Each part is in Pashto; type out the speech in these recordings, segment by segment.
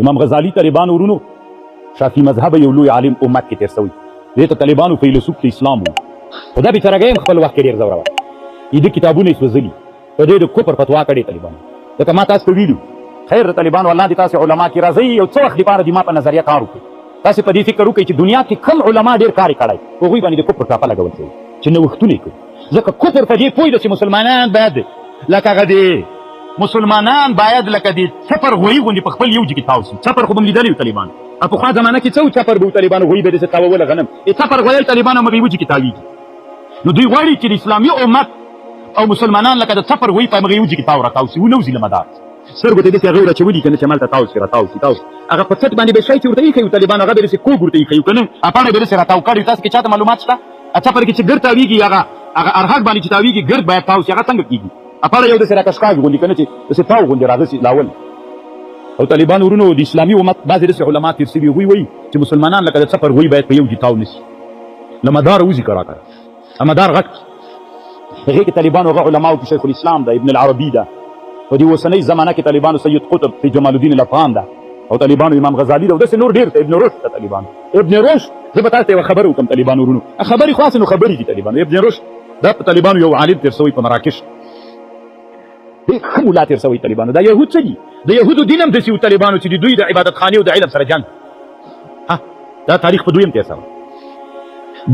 امام غزالی طالبان ورونو شافعي مذهب یو لوی عالم امت کې تیر شوی دې ته طالبانو فیلسوف د اسلام وو خدا به ترګیم خپل وخت کې ډیر زوره دې کتابونه سوزلي په دې د کوپر فتوا کړي طالبان دا ما تاسو ویلو خیر طالبان والله دې تاسو علما کې راځي یو څو وخت لپاره د ما په نظریه کار وکړي تاسو په دې فکر وکړئ چې دنیا کې کم علما ډیر کار کړي هغوی باندې د کوپر ټاپه لګول شي چې نو وختونه کوي ځکه کوپر په دې پوي چې مسلمانان باید لکه غدي مسلمانان باید لکه دې چپر غوي غوندي په خپل یو ځکه تاسو چپر خو بم لیدلی طالبان په خوا زمانه کې څو چپر بو طالبان غوي به دې تاوول غنم چپر غوي طالبان مې وځي کې تاوي نو دوی غواړي چې اسلامي امت او مسلمانان لکه د چپر غوي په مغي وځي کې تاو راکاو سي ونو زله مدار سرګو ته دې غوړه چې ودی کنه چې مالته تاو سره تاو هغه په څټ باندې به شي چې ورته کوي طالبان هغه به سي کوګ ورته کوي کنه اپاره به سره تاو کړی تاسو کې چاته معلومات شته اچھا پر کې چې ګرځا ویږي هغه ارحق باندې چې تاویږي ګرد باید تاو شي هغه څنګه کیږي اپاره یو د سره کشکاږي غوندي کنه چې څه تاو غوندي راځي لاول او طالبان ورونو د اسلامي امت بعض د علماء تفسیر وی چې مسلمانان لکه د سفر وی باید په یو جتاو نشي لمدار وزي کرا مدار غټ هغه کې طالبان او علماء او شیخ الاسلام ده ابن العربي ده او دی وسنۍ زمانہ کې طالبان سید قطب في جمال الدین الافغان ده او طالبان امام غزالی ده او د نور ډیر ابن رشد طالبان ابن رشد زه به تاسو خبر وکم طالبان ورونو خبري خاص نو خبري دي طالبان ابن رشد ده طالبان یو عالم تر سوی په مراکش کوم لا تر سوی طالبان دا يهود څه دي د يهودو دینم د سیو طالبانو چې دوی د عبادت خانه او د علم سره جنگ ها دا تاریخ په دویم کې سره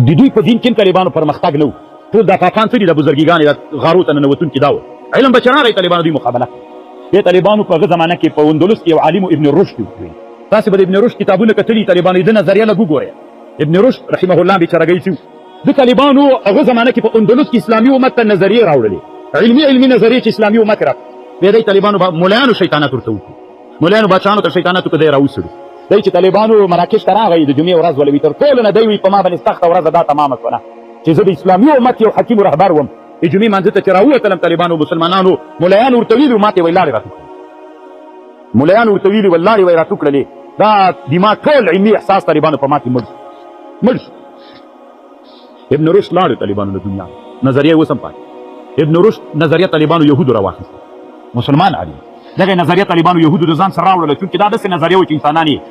د دوی په دین کې طالبانو پرمختګ نه ټول د پاکستان سره د بزرګیګانو د غارو ته ننوتون کې داو علم بچناره طالبانو دوی مقابله د طالبانو په هغه زمانه کې په اندلس کې یو عالم ابن رشد وي تاسو به ابن رشد کتابونه کتلي طالبانو د نظریه لګو ګورئ ابن رشد رحمه الله به چرګی شو د طالبانو هغه زمانه کې په اندلس کې اسلامي امت ته نظریه راوړلې علمي نظریه چې اسلامي امت را به د طالبانو مولانو شیطانات ورته وکړي مولانو بچانو ته شیطانات کده راوسړي دای چې طالبانو مراکش ته راغی د جمعې ورځ ولوي تر ټول نه دوی په ما باندې سخت ورځ دا تمامه کړه چې زه د اسلامي امت یو حکیم رهبر وم د جمعې منځ ته چې راووتلم طالبانو مسلمانانو مولانو ورته ویلي ماته وی لارې راته مولانو ورته ویلي والله وی راته کړلې دا دماغ ټول علمي احساس طالبانو په ماته مړ ابن رشد لاړ طالبانو د دنیا نظریه وسم پات ابن رشد نظریه طالبانو يهودو راواخیست مسلمان عالم دغه نظریه طالبانو يهودو د ځان سره راوړل چې دا داسې نظریه و چې انساناني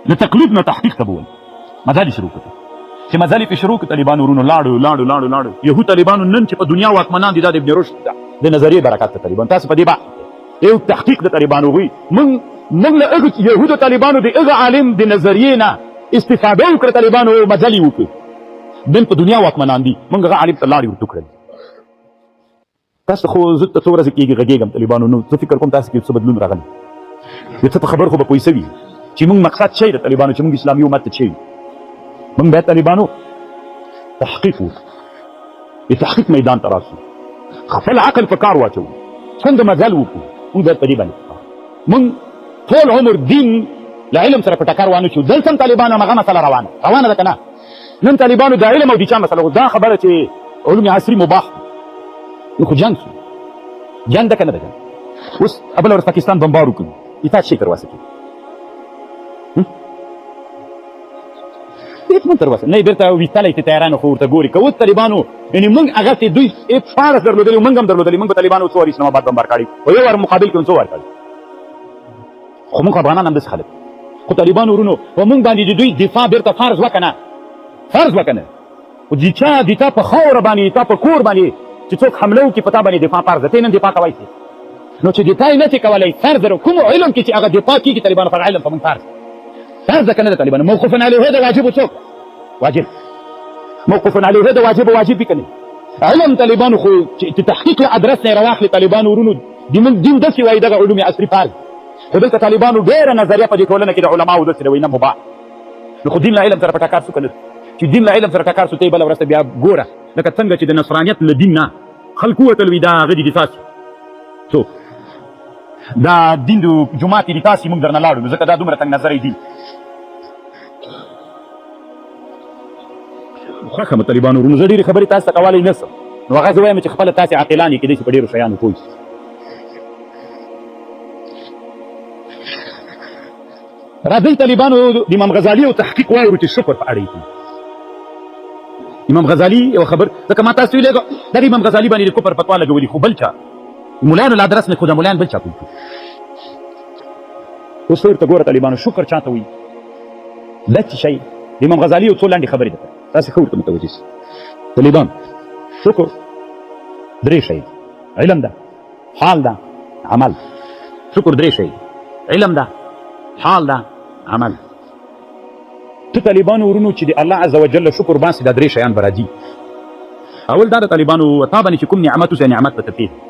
له تقلید نه تحقیق ته بول مزالي شروع کړ چې مزالي په شروع کې طالبانو ورونو لاړو يهود طالبانو نن چې په دنیا واکمنان دي د ابن رشد د نظریه برکات ته طالبان تاسو په دې باندې یو تحقیق د طالبانو وي موږ له يهود طالبانو د هغه عالم د نظریه نه استفاده وکړه طالبانو مزالي وکړه نن په دنیا واکمنان دي موږ هغه عالم ته لاړو ورته کړل تاسو خو زه ته څو ورځې کېږي غږېږم طالبانو نو زه فکر کوم تاسو کې څه بدلون راغلی یو څه په خبر خو به پوه سوي چې موږ مقصد څه د طالبانو چې موږ اسلامي امت ته څه موږ باید طالبانو تحقیق وکړو د تحقیق میدان ته راسو خپل عقل په کار واچوو څنګه مزل وکړو موږ باید په دې باندې موږ ټول عمر دین له علم سره په ټکر وانه شو دلته طالبانو هغه مسله روانه ده که نه نن طالبانو د علم او د چا مسله دا خبره چې علوم عصري مباح نو خو جنگ شو جنگ ده که نه ده جنگ اوس ابله ورځ پاکستان بمبار وکړو اطاعت شي تر واسه کړي هیڅ من تر واسه نه بیرته ویستلی چې تیارانو خو ورته ګوري که اوس طالبانو یعنې موږ هغه چې دوی 14 درلودلي موږ هم درلودلي موږ به طالبانو څو وار اسلام آباد بمبار کړي په یو وار مقابل کې هم څو وار کړي خو موږ افغانان هم داسې خلک خو طالبانو ورونو په موږ باندې د دوی دفاع بیرته فرض وکنه خو د تا په خاوره باندې تا په کور باندې چې څوک حمله وکړي په تا باندې دفاع فرض ده ته نن دفاع کولی شي نو چې دفاع یې نه شي کولی فرض ده کوم علم کې چې هغه دفاع کېږي طالبانو پر علم په موږ فرض ده که نه ده طالبانو موقف علیه ده واجب څوک واجب موقف علیه ده واجب وي که نه علم طالبانو خو چې تحقیق له ادرس نه یې راواخلي طالبانو ورونو زموږ دین داسې وایي دغه علوم عصري فرض خو دلته طالبانو ډېره نظریه په دې ټولنه کې د علماو داسې ده وایي نه مباح نو خو دین له علم سره په ټکر شو که نه چې دین له علم سره ټکر شو ته یې بله ورځ ته بیا ګوره لکه څنګه چې د نصرانیت له دین نه خلک ووتل وي دا هغه دي دفاع شي څوک دا دین د جومات دي تاسې موږ درنه لاړو نو ځکه دا دومره تنګ نظری دي خوښه مو طالبانو ورونو زه ډېرې خبرې تاسو ته کولی نه شم نو هغه زه وایم چې خپله تاسې عاقلان یې کېدای شي په ډېرو شیانو پوه شي راځئ طالبانو د امام غزالي او تحقیق واورو چې شکر په اړه یې امام غزالي یو خبر ځکه ما تاسو ویلې دغه امام غزالي باندې د کفر فتوا لګولي خو بل چا مولانو لا درس نه خو د مولان بل چا کوي اوس ورته ګوره طالبانو شکر چاته وایي دا څه شی د امام غزالي یو څو لنډې خبرې ده تاسې ښه ورته متوجه سئ طالبان شکر درې شی علم ده حال ده عمل شکر درې شی علم ده حال ده عمل ته طالبانو ورونو چې د الله عز وجل شکر باسي دا درې شیان به راځي اول دا د طالبانو تا باندې چې کوم نعمت اوسه نعمت به ته پېژنې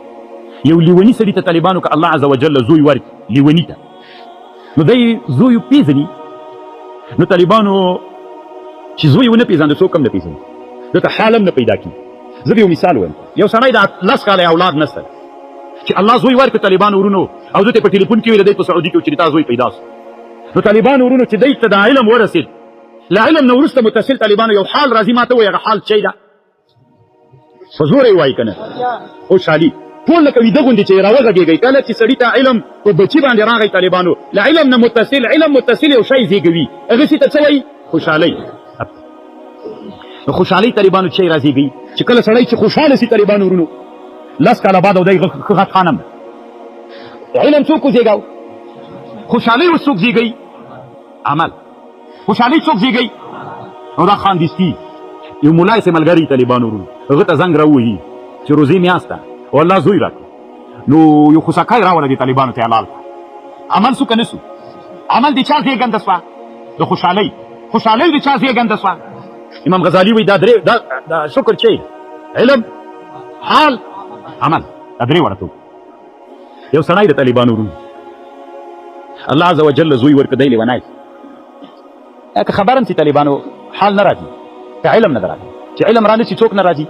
یو لیوني سړي ته طالبانو که الله عز وجل زوی ورکړي لیوني ته نو دی زوی پېژني نو طالبانو چې زوی ونه پېژانده څوک هم نه پېژني دته حال هم نه پیدا کېږي زه به یو مثال وایم یو سړی د 10 کاله اولاد نشته چې الله زوی ورکړي طالبانو ورونو او ده ته په ټلیفون کې ویل دی په سعودي کې چې تا زوی پیدا سو نو طالبانو ورونو چې دی ته د علم ورسېد له علم نه وروسته متصل طالبانو یو حال راځي ما ته وایي هغه حال څه ده په زور یې وایي که نه خوشحالي ټول لکه ویده غوندې چې راوغږېږئ کله چې سړي ته علم په بچي باندې راغی طالبانو له علم نه متصل علم متصل یو شی زېږوي هغسې ته څه وایي خوشحالۍ نو خوشحالۍ طالبانو چې رازېږي چې کله سړی چې خوشحاله سي طالبانو ورونو 10 کاله بعد او دی ښه غټ خانم علم څوک وزېږاو خوشحالۍ اوس څوک زېږوي عمل خوشحالۍ څوک زېږوي نو دا خاندیستي یو ملای سي ملګري طالبانو ورونو هغه ته زنګ راووهي چې روزي میاشت ده او الله زوی راکړي نو یو خوسکی راوله دې طالبانو ته حلال عمل سو که نه سو عمل د چا زېږنده سوه د خوشحالۍ خوشحالۍ د چا زېږنده سوه امام غزالي وایي دا شکر چې علم حال عمل دا درې واړه توب یو سړی د طالبانو ورونو الله عز وجل زوی ورکړه دی لیونی که خبر هم چې طالبانو حال نه راځي که علم نه راځي چې علم را نسي څوک نه راځي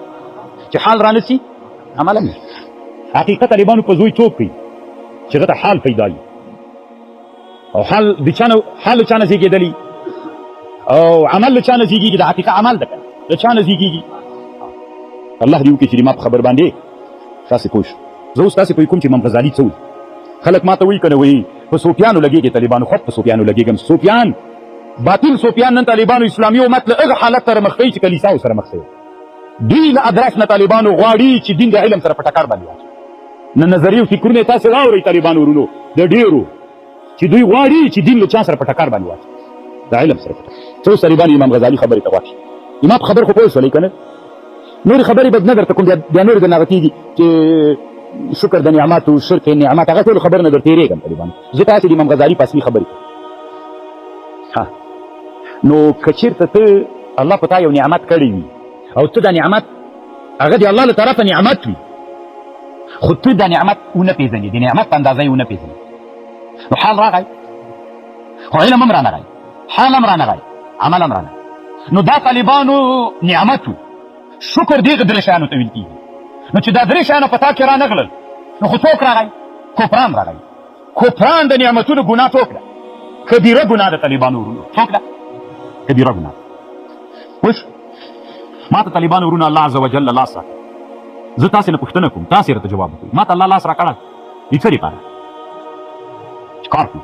چې حال را نسي عمل هم حقیقت طالبانو په زوی څوک کوي چې هغه ته حال پیدا وي او حال د چا نه زېږېدلي او عمل له چا نه زېږېږي د حقیقت عمل ده که د چا نه زېږېږي الله دې وکړي چې ما په خبر باندې تاسې پوه شو زه اوس تاسې پوه کوم چې امام غزالي څه وایي خلک ما ته وایي که نه وایي په صوفیانو لګېږي طالبانو خود په صوفیانو لګېږم صوفیان باطل صوفیان نن طالبانو اسلامي امت له هغه حالت سره مخ کوي چې کلیساو سره مخ کوي دوی له ادرس نه طالبانو غواړي چې دین د علم سره په ټکر باندې واچوي نه نظریې او فکرونه یې تاسې واورئ طالبانو ورونو د ډېرو چې دوی غواړي چې دین له چا سره په ټکر باندې واچوي د علم سره په ټکر څو طالبان امام غزالي خبرې ته واچي امام خبر خو پوه شولئ که نه نورې خبرې به نه درته کوم بیا نورې درنه هغه کېږي چې شکر د نعماتو شرک نعمت هغه ټولو خبر نه در تېرېږم طالبانو زه تاسې د امام غزالي په اصلي خبرې نو که چېرته ته الله په تا یو نعمت کړی وي او ته دا نعمت هغه د الله له طرفه نعمت وي خو ته دا نعمت ونه پېژنې د نعمت په اندازه یې ونه پېژنې نو حال راغی خو علم هم رانغی حال هم رانغی عمل هم رانغی نو دا طالبانو نعمت و شکر دغه درې شیانو ته ویل کېږي نو چې دا درې شیانه په تا کې رانغلل نو خو څوک راغی کفران راغی کفران د نعمتونو ګناه څوک ده کبیره ګناه د طالبانو ورونو څوک ده کبیره ګناه پوه شو ما ته طالبانو ورونو الله عز وجل لاس راکړ زه تاسې نه پوښتنه کوم تاسې راته جواب وکړئ ما ته الله لاس راکړی د څه دپاره چې کار کوم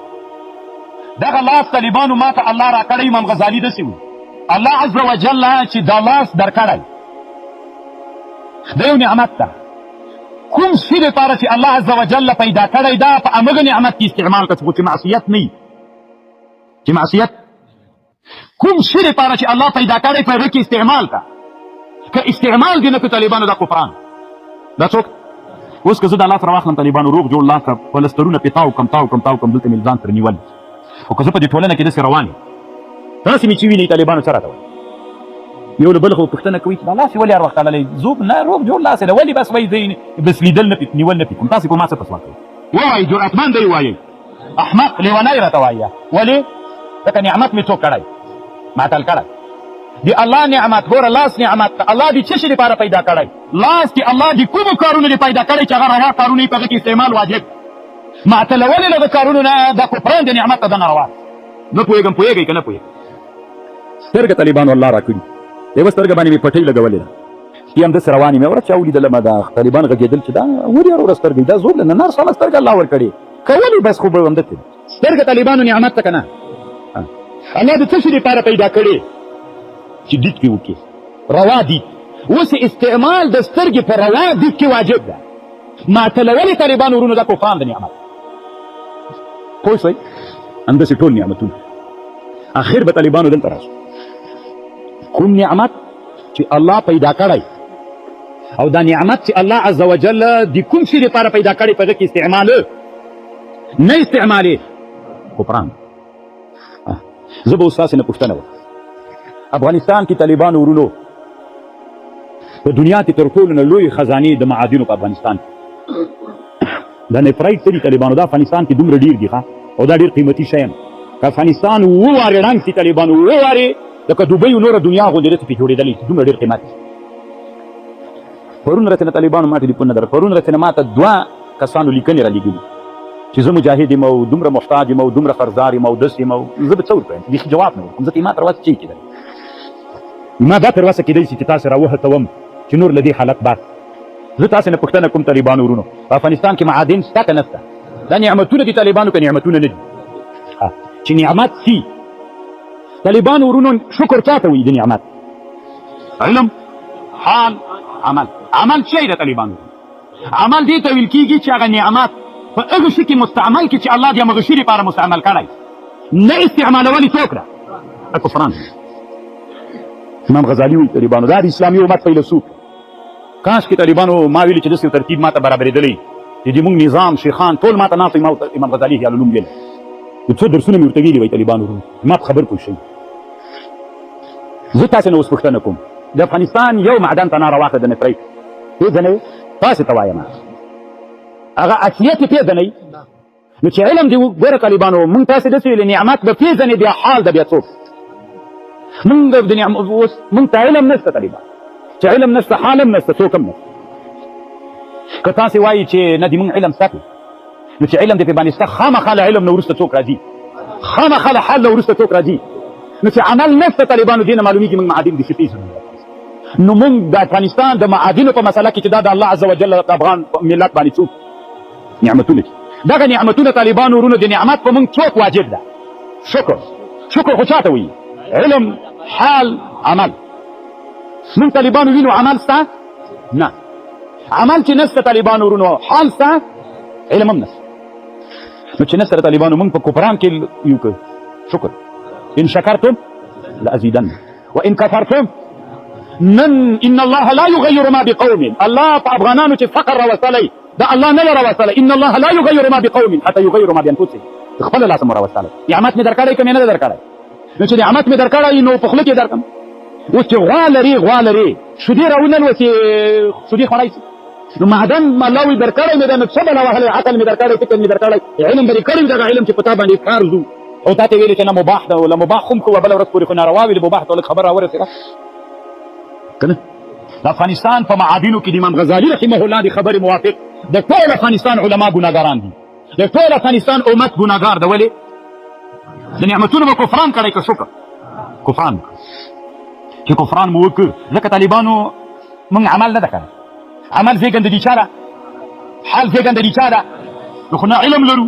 دغه لاس طالبانو ما ته الله راکړی امام غزالي داسې وایي الله عز وجل چې دا لاس درکړی دا یو نعمت ده کوم شي دپاره چې الله عز وجل پیدا کړی دا په همغه نعمت کې استعمال کړه چې معصیت نه وي چې معصیت کوم شي دپاره چې الله پیدا کړی په هغه کې استعمال کړه که استعمال دې نه کړو طالبانو دا کفران دا څوک اوس که زه دا لاس راواخلم طالبانو روغ جوړ لاس ته پلسترونه پې تاو کم دلته مې ځان سره نیول خو که زه په دې ټولنه کې داسې روان یم داسې مې چې وینئ طالبانو څه راته وایي یو له بل خو پوښتنه کوي چې دا لاس یې ولې هر وخت تړلی زوب نه روغ جوړ لاس یې ده ولې بس وایي زه بس لیدل نه نیول نه پې کوم تاسې په ما څه پسوا کوئ ووایئ جرأتمند دی ووایئ احمق لیونی راته وایه ولې ځکه نعمت مې څوک کړی معطل کړی د الله نعمت ګوره لاس نعمت الله د څه شي لپاره پیدا کړی لاس کې الله د کومو کارونو د پیدا کړی چې هغه روا کارونه یې په هغه کې استعمال واجب معطلولې له د کارونو نه دا کفران د نعمت ته دنه روا نه پوهېږم پوهېږئ که نه پوهېږئ سترګه طالبانو الله راکړي یوه سترګه باندې مې پټۍ لګولې ده سپي همداسې روان یم یوه ورځ چا ولیدلمه دا طالبان غږېدل چې دا ولې وروره سترګه دا زور له نر ساله سترګه الله ورکړې که ولې بس خو به همداسې سترګه طالبانو نعمت ته که نه الله د څه شي لپاره پیدا کړې چې دید کې وکړي روا دید اوس استعمال د سترګې په روا دید کې واجب ده معطلولې طالبانو ورونو دا کفران د نعمت پوه شوئ همداسې ټول نعمتونه اخر به طالبانو دلته راشي کوم نعمت چې الله پیدا کړی او دا نعمت چې الله عز وجل د کوم شي لپاره پیدا کړی په هغه کې استعمال نه استعمالې کفران. زه به اوس تاسې نه پوښتنه وکړم افغانستان کې طالبانو ورونو په دنیا کې تر ټولو نه لوی خزانې د معادنو په افغانستان دا نفرایټ څه دي طالبانو دا افغانستان کې دومره ډېر دي او دا ډېر قیمتي شی که افغانستان اووه وارې ړنګ شي طالبانو اووه وارې لکه دوبۍ نوره دنیا غوندې داسې پرې جوړېدلی چې دومره ډېر قیمت دي. پرون راسې نه طالبانو ما ټلیفون نه در پرون راسې نه ما ته دوه کسانو لیکنې را لېږلي چې زه مجاهد یم او دومره محتاج یم او دومره قرضدار یم او داسې یم او زه به څه ورکړم بیخي جواب نه ورکړم ځکه ما تر اوسه څه کېدلی ما دا تر اوسه کېدی شي چې تاسې را وهڅوم چې نور له دې حالت بعد زه تاسې نه پوښتنه کوم طالبانو ورونو په افغانستان کې معادن شته که نه شته دا نعمتونه دي طالبانو که نعمتونه نه دي چې نعمت سي طالبانو ورونو شکر چا ته وایي د نعمت علم حال عمل عمل څه دی طالبانو عمل دې ته ویل کېږي چې هغه نعمت په هغه شي کې مستعمل کړي چې الله د همغه شي لپاره مستعمل کړی نه استعمالول یې څوک ده کفران. امام غزالي وایي طالبانو دا د اسلامي امت فیلسوف کاش کې طالبانو ما ویلي چې داسې ترتیب ما ته برابرېدلی چې د موږ نظام شیخان ټول ما ته ناست امام غزالي حیال العلوم ویل یو څو درسونه مې ورته ویلي وایي طالبانو ما په خبر پوه شئ. زه تاسې نه اوس پوښتنه کوم د افغانستان یو معدن ته ناره واخله د نفرۍ پېژنئ تاسې ته وایم هغه اصلیت یې پېژنئ نو چې علم دې ګوره طالبانو موږ تاسې داسې ویلې نعمت به پېژنې بیا حال د بیا څوک موږ ته علم نشته طالبان چې علم نشته حال هم نشته څوک هم نشته که تاسې وایي چې نه دې موږ علم ساتو نو چې علم دې پې باندې شته خامخا له علم نه وروسته څوک راځي خامخا له حال نه وروسته څوک راځي نو چې عمل نشته طالبانو دې نه معلومېږي موږ معادن دي چې پېژنو نو موږ د افغانستان د معادنو په مسله کې چې دا د الله عز وجل د افغان ملت باندې څوک نعمتونه دي دغه نعمتونه طالبانو ورونو د نعمت په موږ څوک واجب ده شکر خو چا ته وایي علم حال عمل موږ طالبانو وینو عمل شته نه عمل چې نشته طالبانو ورونو حال شته علم هم نشته نو چې نشته طالبانو موږ په کفران کې یو که شکر ان شکرتم لازیدن وان کفرتم ان الله لا يغير ما بقوم الله په افغانانو چې فقر راوستلی دا الله نه راوستلی ان الله لا يغير ما بقوم حتى يغيروا ما بانفسهم خپل لاس مو راوستلی نعمت مې درکړی که مې نه درکړی نو چې نعمت مې درکړی نو په خوله کې درکړم اوس چې غوا لري شودې راونلوسې شودې خوړی شي نو معدن الله وي درکړی مې ده نو څه بلا وهلی عقل مې درکړی فکر مې درکړی علم به دې کړی دغه علم چې په تا باندې فرض و او تا ته ویلې چې نه مباح ده ولا مباح خو مکوه بله ورځ پورې خو ناروا وي د مباح ته لږ خبر راورسېده که نه د افغانستان په معادنو کې د امام غزالي رحمه الله د خبرې موافق د ټول افغانستان علما ګناهګاران دي د ټول افغانستان امت ګناهګار ده ولې د نعمتونو به کفران کړی که شکر کفران چې کفران مو وکړ ځکه طالبانو موږ عمل نه ده کړی عمل زېږنده دي چا ده حال زېږنده دي چا ده نو خو نه علم لرو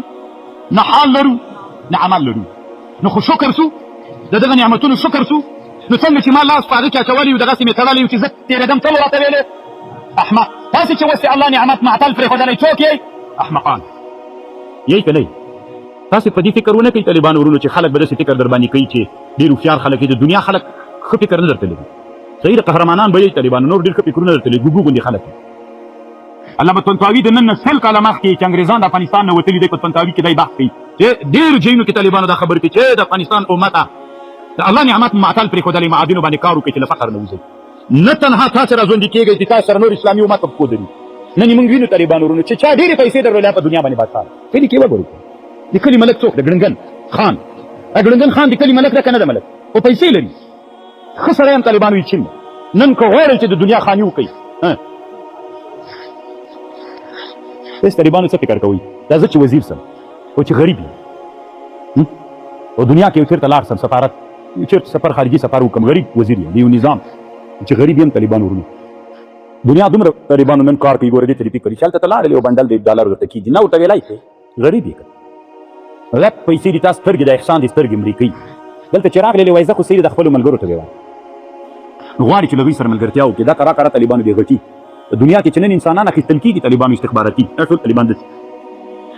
نه حال لرو نه عمل لرو نو خو شکر سو د دغه نعمتونو شکر سو نو څنګه چې ما لاس په هغه کې اچولی و دغسې مې تړلی و چې زه تېرېدم ته مو راته ویلې احمق تاسې چې اوس الله نعمت معطل پرېښودلی څوک یې احمقان یی که نه تاسې په دې فکر ونه کوئ طالبانو ورونو چې خلک به داسې فکر در باندې کوي چې ډېر هوښیار خلک د دنیا خلک ښه فکر نه درته لري صحیح د قهرمانان به یې طالبانو نور ډېر ښه فکرونه درته لري ګوګو غوندې خلک علامه طنطاوي د نن نه سل کاله مخکې چې انګریزان د افغانستان نه وتلي دی په طنطاوي کې دی بحث کوي چې ډېرو ځایونو کې طالبانو دا خبرې کوي چې د افغانستان امته د الله نعمت معطل پرېښودلی معادنو باندې کار وکړي چې له فقر نه وځئ نه تنها تاسې راژوندي کېږئ چې تاسو سره نور اسلامي امت په پښو دري نن یې موږ وینو طالبانو ورونو چې چا ډېرې پیسې درلودې په دنیا باندې بادشاه کلي کې وګورئ د کلي ملک څوک د ګړنګن خان ګړنګن خان د کلي ملک ده که نه ده ملک خو پیسې لري ښه سړی هم طالبانو یې چین نن که غواړئ چې د دنیا خاني وکړئ اوس طالبانو څه فکر کوئ دا زه چې وزیر سم او چې غریب یم او دنیا کې یو چېرته لاړ سم سفارت یو چېرته سفر خارجي سفر وکړم غریب وزیر یم د یو نظام چې غریب یم طالبانو ورونو دنیا دومره طالبانو نن کار کوي ګوره دې ته فکر هلته ته لاړلې یو بنډل د ډالر درته کېږي نه ورته ویلی شې غریب یې که لک پیسې دي تا سترګې د احسان دي سترګې مرې کوي دلته چې راغلې وایي زه خو صحیح د خپلو ملګرو ته ویوایم نو غواړي چې له دوی سره ملګرتیا وکړي دا کرا کرا طالبانو دې غټي دنیا کې چې نن انسانان اخیستل کېږي طالبانو استخباراتي ټول طالبان داسې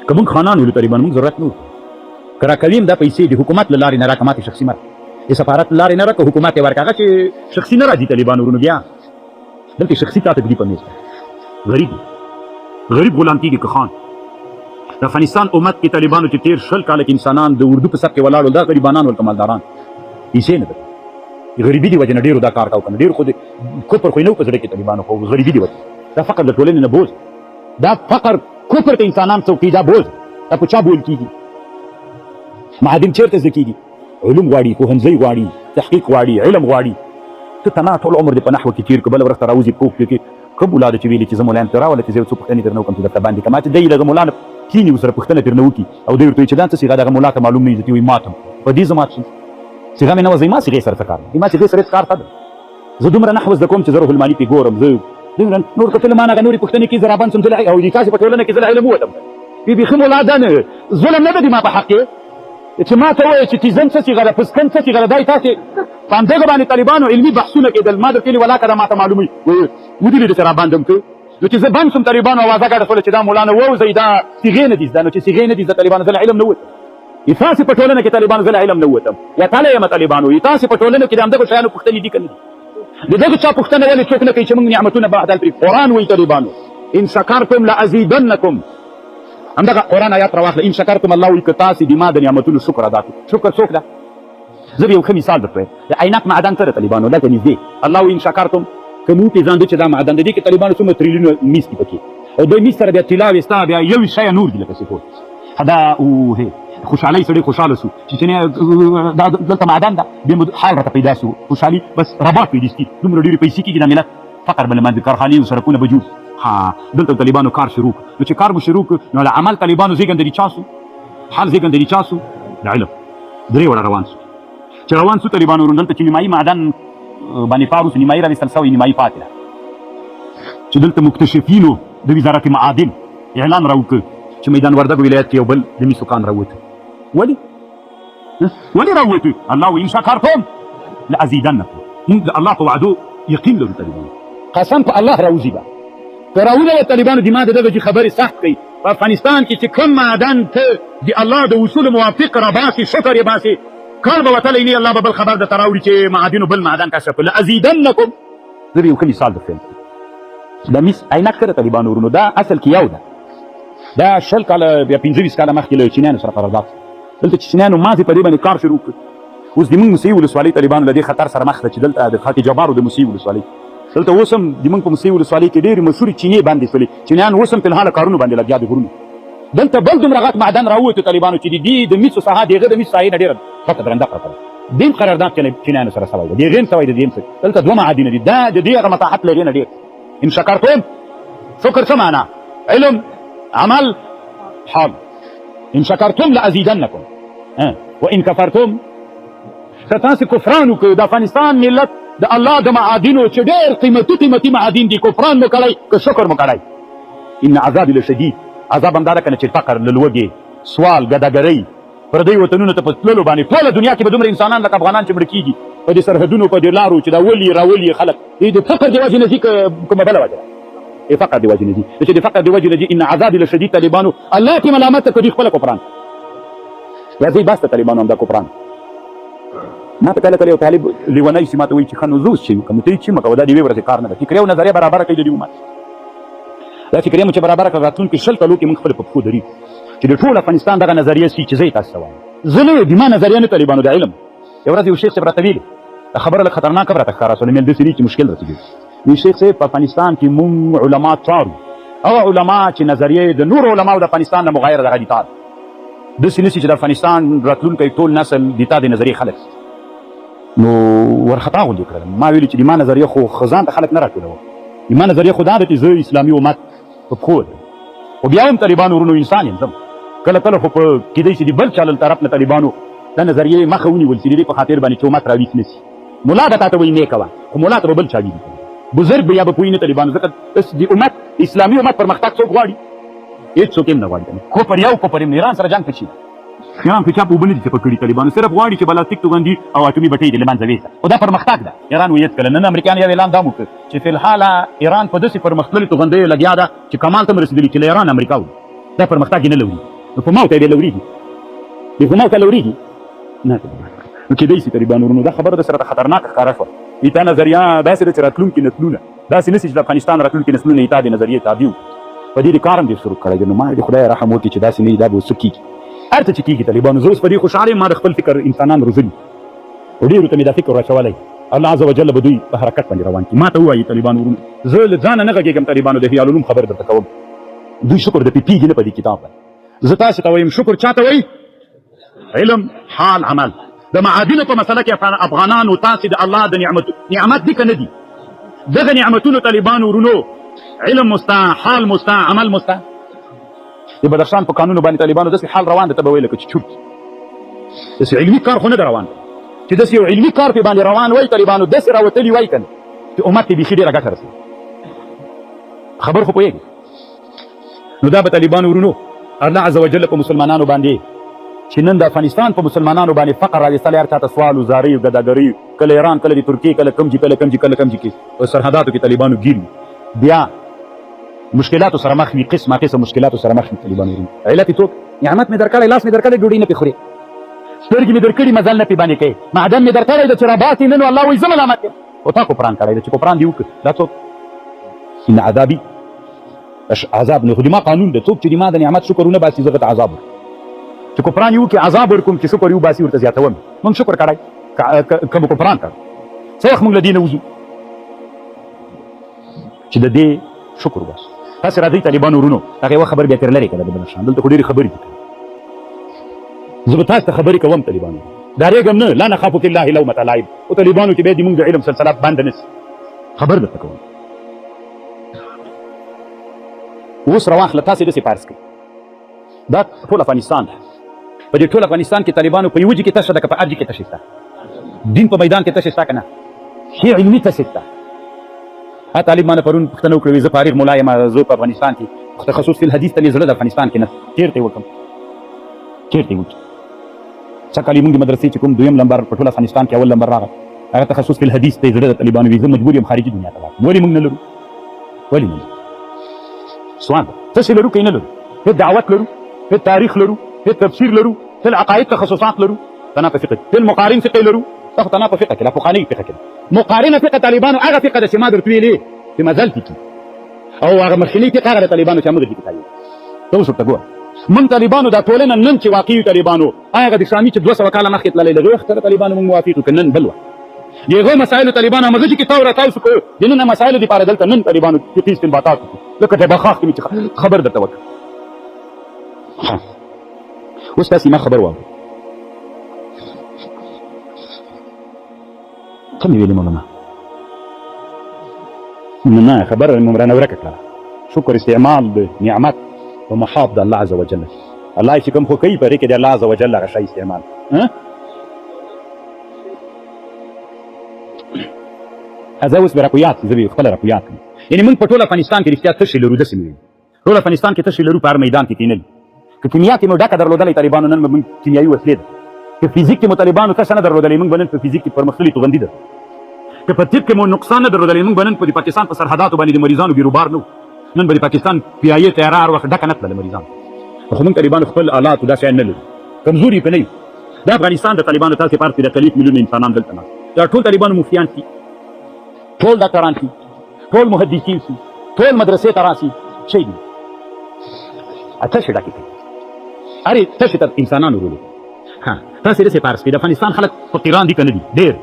که موږ خانان ولو طالبان موږ ضرورت نه که راکوي دا پیسې د حکومت له لارې نه راکړه ماته شخصي مه د سفارت له لارې نه راکړه حکومت یې ورکړه هغه چې شخصي نه راځي طالبان ورونو بیا دلته شخصي تا ته ږدي په میز غریب غلام کېږي که خان د افغانستان امت کې طالبانو چې تېر 20 کاله کې انسانان د اردو په سب کې ولاړ ول دا غریبانان ول کمالداران پیسې نه درلودې غریبي دی وجه نه ډېرو دا کار کاوه که نه ډېر خو د کفر خو یې نه و په زړه کې طالبانو خو غریبي دی وجه دا فقر د ټولنې نه بوز دا فقر کفر ته انسانان څوکي دا بوز دا په چا بول کېږي معادن چېرته زده کېږي علوم غواړي پوهنځی غواړي تحقیق غواړي علم غواړي ته تنها ټول عمر دې په نحوه کې تېر کړه بله ورځ ته راوځي پوښ کې کوم اولاده چې ویلي چې زه مولایانو ته راوله چې زه یو څو پوښتنې درنه وکړم چې درته باندې کړم چې دی دغه مولا نه کښېني ورسره پوښتنه ترنه وکړي او دی ورته وایي چې دا څه صیغه دغه مولا ته معلوم نه وي وایي ماتم په دې زه مات شم صیغه مې نه وه زه ما صیغې سره څه کار ما صیغې سره هېڅ کار ښه ده زه دومره نحوه زده کوم چې زه روح الماني پرې ګورم زه دومره نور که ته له ما نه هغه نورې پوښتنې کړي زه رابند شم او د تاسې په ټولنه کې زه له علم ووتم بیخي مولا دا نه ظلم نه ده د ما په حق کې چې ما ته وایي چې تیزن څه صیغه ده پسکن څه صیغه ده دا یې تاسې په همدغه باندې طالبانو علمي بحثونه کېدل ما درته ویلي ولاکه دا ما ته معلوم وي مدیر یې درته رابندم که نو چې زه بند شم طالبانو اوازه ګډه شوله چې دا مولا نه ووځئ دا صیغې نه دي زده نو چې صیغې نه دي زده طالبانو زه له علم نه ووتم تاسې په ټولنه کې طالبانو زه له علم نه ووتم یا تاله یم طالبانو تاسې په ټولنه کې د همدغو شیانو پوښتنې دي که نه دي د دغه چا پوښتنه ولې څوک نه کوي چې موږ نعمتونه بدل کړي قرآن وایي طالبانو ان شکرتم لازیدنکم همدغه قرآن آیات راواخله ان شکرتم الله وایي که تاسې د ما د نعمتونو شکر ادا کړو شکر څوک ده زه به یو ښه مثال درته وایم د عینک معدن ته د طالبانو دلته نږدې الله وایي ان شکرتم که موږ پېژانده چې دا معدن د دې کې طالبانو څومره تریلیونه میس دي پکې او د میس سره بیا طلا ویستا بیا یو شی نور دي لکه سپور دا اوه خوشحالۍ سړی خوشحاله سو چې دا دلته معدن ده بیا حال راته پیدا سو خوشحالي بس رباط پیدا سي دومره ډېرې پیسې کېږي دا ملت فقر بله باندې کارخانې او سړکونه به جوړ دلته طالبانو کار شروع نو چې کار مو شروع نو له عمل طالبانو زېږندري چا سو حال زېږندري چا سو د علم درې وړه روان سو چې روان سو طالبانو ورون دلته چې نیمایي معدن باندې کار اوس نیمایي راویستل سوی نیمایي پاتې ده چې دلته مکتشفینو د وزارت معادن اعلان راوکړ چې میدان وردګ ولایت کې یو بل د مسو کان راووته ولې راووته الله وایي ان شکرتم لازیدنکم موږ د الله په وعدو یقین لرو طالبانو قسم په الله راوځي به که راوله طالبانو د ما د دغه خبرې سخت کوي په افغانستان کې چې کوم معدن ته د الله د اصولو موافق راباسي شکر یې باسي کار به وتلی نه الله به بل خبر درته راوړي چې معادنو بل معدن کشف کړو لازیدنکم زه به یو ښه مثال درته وایم د میس عینک کړه طالبانو ورونو دا اصل کې یو ده دا 20 کاله بیا 15 کاله مخکې له چینیانو سره قرارداد دلته چې چینیانو ماضي په دې باندې کار شروع کړ اوس د موږ موسیې ولسوالۍ طالبانو له دې خطر سره مخ ده چې دلته د خاک جبارو د موسیې ولسوالۍ دلته اوس هم د موږ په موسیې ولسوالۍ کې ډېرې مشهورې چینې بندې شولې چینیان اوس هم فلحاله کارونو باندې لګیا دي غرونو دلته بل دومره غټ معدن راووتو طالبانو چې د دې د مسو ساحه د هغه د مسو ساحې نه ډېره پکه درنده پرته ده دیم قرارداد چینیانو سره سوی ده د هغې هم سوی ده د دې هم سوی دلته دوه معادنه دي دا د دې هغه متاحت له هغې نه ډېر ان شکرتم شکر څه معنا علم عمل حال ان شکرتم لازیدنکم وان کفرتم که تاسې کفران وکړو د افغانستان ملت د الله د معادنو چې ډېر قیمتي معادن دي کفران مو کړی که شکر مو کړی ان عذاب لشدید عذاب هم دا ده که نه چې فقر له لوږې سوال ګداګرۍ پردی وطنونو ته په تللو باندې ټوله دنیا کې به دومره انسانان لکه افغانان چې مړه کېږي په دې سرحدونو په دې لارو چې دا ولي راولي خلک د فقر د وجې نه ځي که کومه بله وجه ده فقر د وجې نه ځي چې د فقر د وجې نه ځي ان عذاب لشدید طالبانو الله کې ملامت ته کړي خپله کفران یا ځئ بس ته طالبانو همدا کفران ما ته کله کله یو طالب لیونی چې ما ته وایي چې ښه نو زه اوس چې وکړم ته یې چې مه کوه دا د یوې ورځې کار نه ده فکري او نظریه برابره کوي د دې امت دا فکري مو چې برابره کړه راتلونکي 20 کلو کې موږ خپل په پښو درېږو چې د ټول افغانستان دغه نظریه سي چې زه یې تاسو ته وایم زه نه د ما نظریه نه طالبانو د علم یو ورځ یو شیخ صاحب راته ویلې دا خبره لږ خطرناکه راته ښکاره شوله مې داسې نه چې مشکل راته جوړ وایي شیخ صاحب په افغانستان کې موږ علما څارو هغه علما چې نظریه د نورو علماو د افغانستان نه مغایر دغه دي تا داسې نه سي چې د افغانستان راتلونکی ټول نسل د تا د نظریې خلک نو ورخطا غوندې کړل ما ویلي چې د ما نظریه خو ځان ته خلک نه راټولوم د ما نظریه خو دا ده چې زه اسلامي امت په پښو ده خو بیا هم طالبانو ورونو انسان یم زم کله کله خو په کېدی شي د بل چا له طرف نه طالبانو دا نظریې مخه ونیول چې د دې په خاطر باندې چې امت راویښ نه سي ملا به تا ته وایي نه کوه خو ملا ته به بل چا ویلي بزرګ به یا به پوهي نه طالبانو ځکه د امت اسلامي امت پرمختګ څوک غواړي هېڅ څوک هم نه غواړي کفر یو کفر یم ایران سره جنګ ته شي ایران په چا په اوبه نه دي چپه کړي طالبانو صرف غواړي چې بلاستیک توغندي او اټومي بټۍ دې له منځه ویسته خو دا پرمختګ ده ایران ویې کړه نن امریکایان یو اعلان دا هم وکړ چې فی الحال ایران په داسې پرمختللي توغندیو لګیا ده چې کمال ته هم رسېدلي چې له ایران امریکا دا پرمختګ یې نه لوري نو په ما ورته یې بیا لورېږي دغه کله وريږي نه نو کېدای شي طالبان ورونو دا خبره د سره خطرناکه ښکاره شوه ایتا نظریه داسې ده چې راتلونکي نسلونه داسې نه شي چې د افغانستان راتلونکي نسلونه ایتا د نظریې تابع وو په دې کار هم ډېر شروع کړی دی نو ما د خدای رحم وکړي چې داسې نه وي دا به اوس څه کېږي هر څه چې کېږي طالبانو زه اوس په دې خوشحاله یم ما د خپل فکر انسانان روزلي او ډېرو ته مې دا فکر راچولی الله عز وجل به دوی په حرکت باندې روان کړي ما ته ووایي طالبان ورونو زه له ځانه نه غږېږم طالبانو د خیال علوم خبر درته کوم دوی شکر د پیږي نه په دې کتاب باندې زه تاسو ته وایم شکر چاته وایي علم حال عمل د معادنو په مسله کې افغانانو تاسې د الله د نعمت دي که نه دي دغه نعمتونو طالبانو ورونو علم مستا حال مستا عمل مستا د بدخشان په قانونو باندې طالبانو داسې حال روان دی ته به وایي لکه چې چورت داسې علمي کار خو نه دی روان چې داسې یو علمي کار پې باندې روان وای طالبانو داسې راوتلي وای که نه چې امت ته بیخي ډېره ګټه رسوي خبر خو پوهېږي نو دا به طالبانو ورونو الله عز وجل په مسلمانانو باندې چې نن د افغانستان په مسلمانانو باندې فقر راویستلی هر چا ته سوال و زارۍ و ګداګرۍ کله ایران کله د ترکیې کله کم ځي کله کم ځي کله کم ځي کې په سرحداتو کې طالبانو ګیر بیا مشکلاتو سره مخ وي قسمه قسم مشکلاتو سره مخ وي طالبانو ورونو علت یې څوک نعمت مې درکړی لاس مې درکړی ډوډۍ نه پې خورې سترګې مې درکړي مزل نه پې باندې کوې معدن مې درکړی ده چې راباسې نن الله وایي زه ملامت یم او تا کفران کړی ده چې کفران دې وکړه دا څوک ان عذابي عذاب نه خو دې ما قانون ده څوک چې دې ما د نعمت شکر ونه باسي زه هغه ته عذاب ورکړم چې کفران یو کې عذاب ورکوم چې شکر یو باسي ورته زیاتوم موږ شکر کړی که به کفران کړ څه موږ له دې نه وځو چې د دې شکر وباسو تاسې راځئ طالبانو ورونو هغه یوه خبر بیا تر لرې کړه د بدخشان دلته خو ډېرې خبرې دي زه به تاسو ته خبرې کوم طالبانو ډارېږم نه لا نخافو فی الله لومة لائم او طالبانو چې بیا دې موږ د علم سلسله بنده نه سي خبر درته کوم اوس راواخله تاسې داسې فرض کړئ دا ټول افغانستان ده په دې ټول افغانستان کې طالبانو په یوه ځای کې تشه ده که په هر ځای کې تشه شته دین په میدان کې تشه شته که نه شی علمي تشه شته طالب ما نه پرون پوښتنه وکړه زه فارغ ملا یم زه په افغانستان کې تخصص فی الحدیث ته مې زړه د افغانستان کې نه چېرته یې وکړم چېرته یې وکړم څه کالي مونږ د مدرسې چې کوم دویم لمبر په ټول افغانستان کې اول لمبر راغی هغه تخصص فی الحدیث ته یې زړه د طالبانو وي زه مجبور یم خارجي دنیا ته لاړم ولې مونږ نه لرو ولې نه لرو سوال ده څه شی لرو که نه لرو هېڅ دعوت لرو هېڅ تاریخ لرو هېڅ تفسیر لرو هېڅ عقاید تخصصات لرو تنا په فقه هېڅ مقارن فقه لرو تاسو تنا په فقه کې لا پخوانۍ فقه کې مقارنه فقه طالبانو هغه فقه ده چې ما درته ویلې چې مزل کې او هغه مخکنۍ فقه هغه د طالبانو چې موږ دې کې کوي ته اوس ورته ګوره من طالبانو دا ټولنه نن چې واقعي طالبانو هغه د شامي چې 200 کاله مخکې تللی له هغه وخت سره طالبانو موږ موافق یو که نن بل وخت د هغو مسایلو طالبانو همغه چې تاو راتاو کوو د نن مسایلو دپاره دلته نن طالبانو فقهي استنباطات وکړو لکه تباخاخ کې مې چې خبر درته وکړه اوس تاسې ما خبر واورئ څه مې ویلې مولانا نه خبره مې رانه ورکه کړه شکر استعمال د نعمت په محاب د الله عز وجل الله چې کوم خو کوي په هغې کې د الله عز وجل هغه شی استعمال زه اوس به راپویات زه به خپله راپویات کړم یعنې موږ په ټول افغانستان کې رښتیا څه شی لرو داسې مې ویل ټول افغانستان کې څه شی لرو په هر میدان کې کینلي که کیمیا کې مو ډکه درلودلی طالبانو نن به موږ کیمیاوي وسلې ده که فیزیک کې مو طالبانو څه نه درلودلی موږ به نن په فیزیک کې پرمختللي توغندي ده که په طب کې مو نقصان نه درلودلی موږ به نن په پاکستان په سرحداتو باندې د مریضانو بیروبار نه نن به د پاکستان پیایې تیاره هر وخت ډکه نه تلله مریضان خو موږ طالبانو خپل آلات دا شیان نه لرو کمزوري پې نه یو دا افغانستان د طالبانو تاسې پارس کې د 30 میلیونه انسانان دلته ناست دا ټول طالبانو مفتیان دي ټول ډاکټران دي ټول محدثین دي ټول مدرسې ته راسي شی دي تشه ډکې کوي ارې تشه ته انسانان ورولي تاسې داسې پارس کې د افغانستان خلک فقیران دي که نه دي ډېر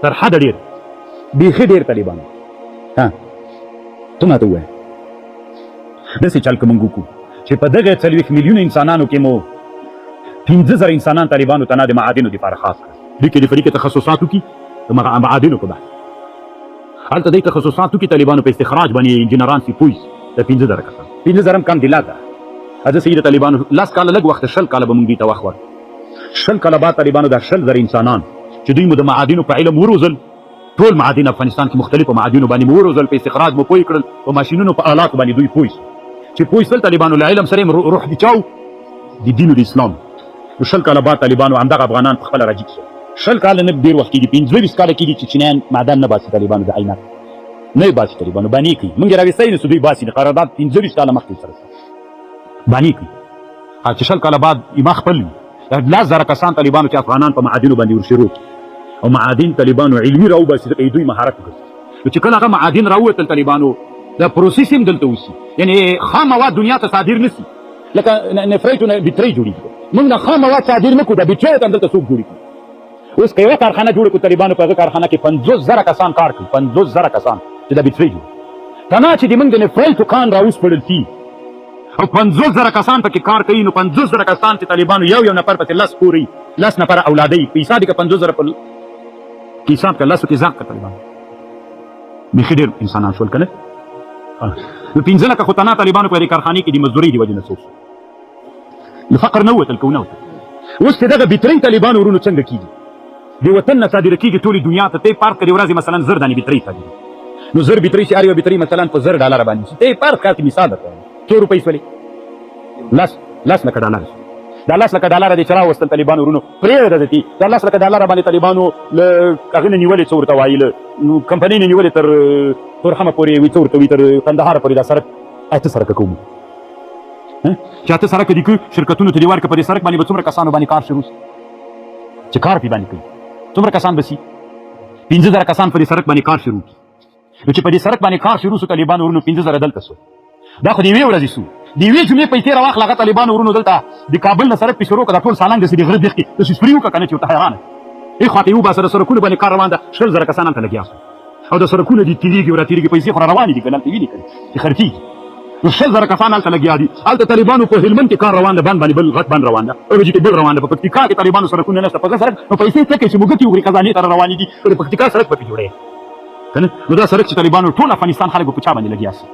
تر حده ډېر بیخي ډېر طالبانو ته ماته ووایه داسې چل که موږ وکړو چې په دغه 40 میلیونه انسانانو کې مو 15,000 انسانان طالبانو ته نه د معادنو دپاره خاص کړه دوی کې د فریقې تخصصات وکړي د معادنو په بحث هلته دوی تخصصات وکړي طالبانو په استخراج باندې انجینران سي پوه سي د 15,000 کسان 15,000 هم کم دي لا ده هذا سید طالبانو 10 کاله لږ وخت 20 کاله به موږ دوی ته وخت ورکړو 20 کاله بعد طالبانو دا 20,000 انسانان چې دوی مو د معادنو په علم وروزل ټول معادن افغانستان کې مختلفو معادنو باندې مو وروزل په استخراج مو پوه کړل په ماشینونو په آلاتو باندې دوی پوه سي چې پوه سول طالبانو له علم سره روح دي چاو د دین د اسلام 20 کاله بعد طالبانو همدغه افغانان په خپله راجیګ شول 20 کاله نه ډېر وخت کېږي 25 کاله کېږي چې چینیان معدن نه باسي طالبانو د عینات نه یې باسي طالبانو بانې کوي موږ یې راویستی نه سو دوی باسي د قرارداد 25 کاله مخکې سره بانې کوي چې 20 کاله بعد ایما خپل وي لاس زره کسان طالبانو چې افغانان په معادنو باندې ورشروع او معادن طالبانو علمي راوباسي ځکه دوی مهارت وکړي نو چې کله هغه معادن راووتل طالبانو دا پروسیس هم دلته وسي یعنې خام مواد دنیا ته صادر نه سي لکه نفریټ او بیټرۍ جوړېږي موږ نه خام مواد صادر نه کړو دا بیټرۍ ته دلته څوک جوړې کړي اوس که یوه کارخانه جوړه کړو طالبانو په هغه کارخانه کې 50,000 کسان کار کوي 50,000 کسان چې دا بیټرۍ جوړي که نه چې د موږ د نفریټو کان راوسپړل کي او 50,000 کسان پکې کار کوي نو 50,000 کسان چې طالبانو یو نفر پکې 10 پوري 10 نفر اولادۍ په حساب کې 50,000 په حساب کې 10 کې ځان کړ طالبانو بیخي ډېر انسانان شول که نه نو 15 لکه خو تنها طالبانو په دې کارخانې کې د مزدورۍ د وجې نه څوک د فقر نه وتل که ونه وتل اوس چې دغه بیټرۍ طالبانو ورونو څنګه کېږي د وطن نه صادره کېږي ټولې دنیا ته تی پارک که د ورځې مثلا 10 دانې بیټرۍ صادرېږي نو 10 بیټرۍ چې هر یوه بیټرۍ مثلا په $10 باندې شي تی پارک کار کې مثال درته وایم څو روپۍ شولې 10 لکه ډالر دا 10 لکه ډالره دې چې راوستل طالبانو ورونو پرېږده دې دا 10 لکه ډالره باندې طالبانو له هغه نه نیولې څه ورته وایي نو کمپنۍ نه نیولې تر تورخمه پورې وي څه ورته وي تر کندهاره پورې دا سړک 8 سړکه کوو چې 8 سړکه دې کړو شرکتونو ته دې ورکړه په دې سړک باندې به څومره کسانو باندې کار شروع شي چې کار پې باندې کوي څومره کسان به سي 15,000 کسان په دې سړک باندې کار شروع کړي نو چې په دې سړک باندې کار شروع شو طالبانو ورونو 15,000 دلته شو دا خو د یوې ورځې شو د یوې جمعې پیسې راواخله هغه طالبانو ورونو دلته د کابل نه سړک پې شروع کړه دا ټول سالنګ داسې د غره بیخ کې داسې سپري وکړه که نه چې ورته حیرانه ای خواته یې وباسه د سړکونو باندې کار روان ده 20,000 کسان هلته لګیا شول او د سړکونو دې تېرېږي او راتېرېږي پیسې خو را روانې دي که نه هلته وینې که چې خرڅېږي نو 20,000 کسان هلته لګیا دي هلته طالبانو په هلمند کې کار روان ده بند باندې بل غټ بند روان ده اورجې کې بل روان ده په پکتیکا کې طالبانو سړکونه نشته په سړک نو پیسې څه کوي چې موږ وګټي وکړي خزانې ته روانې دي د پکتیکا سړک پکې جوړوي که نه نو دا سړک چې طالبانو ټول افغانستان خلک به په چا باندې لګیا سي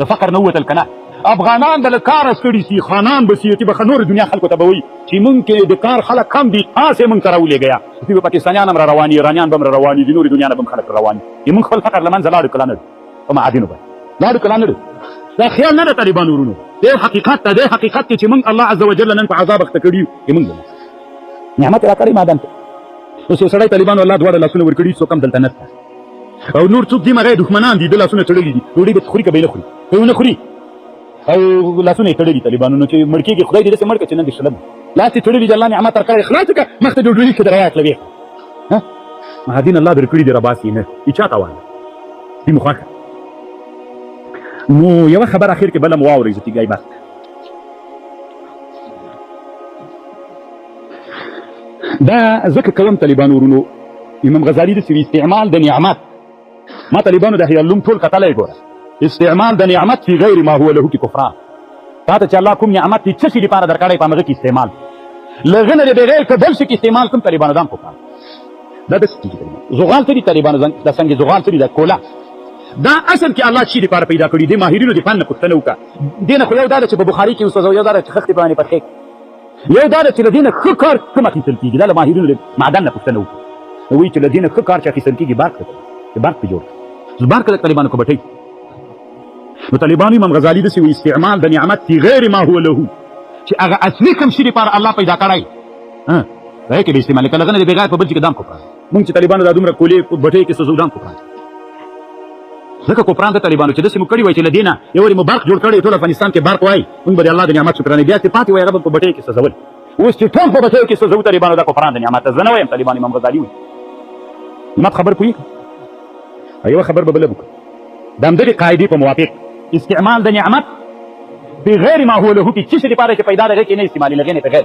د فقر نه ووتل که نه افغانان به له کاره ستړي سي خانان به سي چې به نورې دنیا خلکو ته به وایي چې موږ کې د کار خلک کم دي تاسې موږ ته راولېږئ دوی به پاکستانیان هم را روان دي ایرانیان به هم را روان دي د نورې دنیا نه به هم خلک را روان دي موږ خپل فقر له منځه لاړو که لا نه په معادنو باندې لاړو که لا نه دا خیال نه ده طالبانو ورونو دی حقیقت ته دی حقیقت کې چې موږ الله عز وجل نن په عذاب اخته کړي یو موږ نعمت را کړی معدن ته اوس یو سړی طالبانو الله دواړه لاسونه ورکړي څوک هم دلته نشته او نور څوک دي هغه دښمنان دي د لاسونه تړلي دي ډوډۍ به خوري که به یې نه خوري که یې ونه خوري او لاسونه یې تړلي طالبانو نو چې مړ کېږي خدای دې داسې مړ کړه چې نن دې شلم لاس یې تړلي دي الله نعمت درکړی خلاص کړه مخ ته ډوډۍ کښې دریا کړه ویې معادن الله درکړي دي راباسي نه ای چا ته وایه دې مو خوښه نو یوه خبر اخر کې بله مو واورئ زه تیګی بس دا ځکه کوم طالبانو ورونو امام غزالي داسې وي استعمال د نعمت ما طالبانو د هیالوم ټول کتلی ګوره استعمال د نعمت فی غیر ما هو له کې کفران تا ته چې الله کوم نعمت دې څه شي دپاره درکړی په هغه کې استعمال له هغه نه د بغیر که بل شي کې استعمال کوم طالبانو دا هم کفران دا داسې کېږي زغال څه دي طالبانو دا څنګه زغال څه دي دا کوله دا اصل کې الله شي دپاره پیدا کړي دې ماهرینو د فن نه پوښتنه وکړه دې نه خو یو دا ده چې په بخاري کې وسوځو یو دا ده چې خښتې باندې پخې یو دا ده چې له دې نه ښه کار کوم اخیستل کېږي دا له ماهرینو د معدن نه پوښتنه وکړه وایي چې له دې نه ښه کار چې اخیستل کېږي برق ته چې برق پې جوړ کړي برق د طالبانو کو بټۍ نو طالبانو امام غزالي داسې وایي استعمال د نعمت فی غیر ما هو له چې هغه اصلي کوم شي دپاره الله پیدا کړی هغې کې به استعمال که له هغه نه د بغیر په بل چې کې دام کفران مونږ چې طالبانو دا دومره کولې بټۍ کې سوځو دام کفران ځکه کفران د طالبانو چې داسې مو کړي وای چې له دې نه یو وارې مو برق جوړ کړی ټول افغانستان کې برق وای مونږ به د الله د نعمت شکرانې بیا چې پاتې وای هغه به په بټۍ کې سوځول اوس چې ټول په بټیو کې سوځو طالبانو دا کفران د نعمت زه نه وایم طالبان امام غزالي وایي نعمت خبر پوهېږي یوه خبر به بله وکړو د همدغې قاعدې په موافق استعمال د نعمت بغیر ما هو له کې څه شي دپاره چې پیدا د هغې کې نه استعمالي له هغې نه بغیر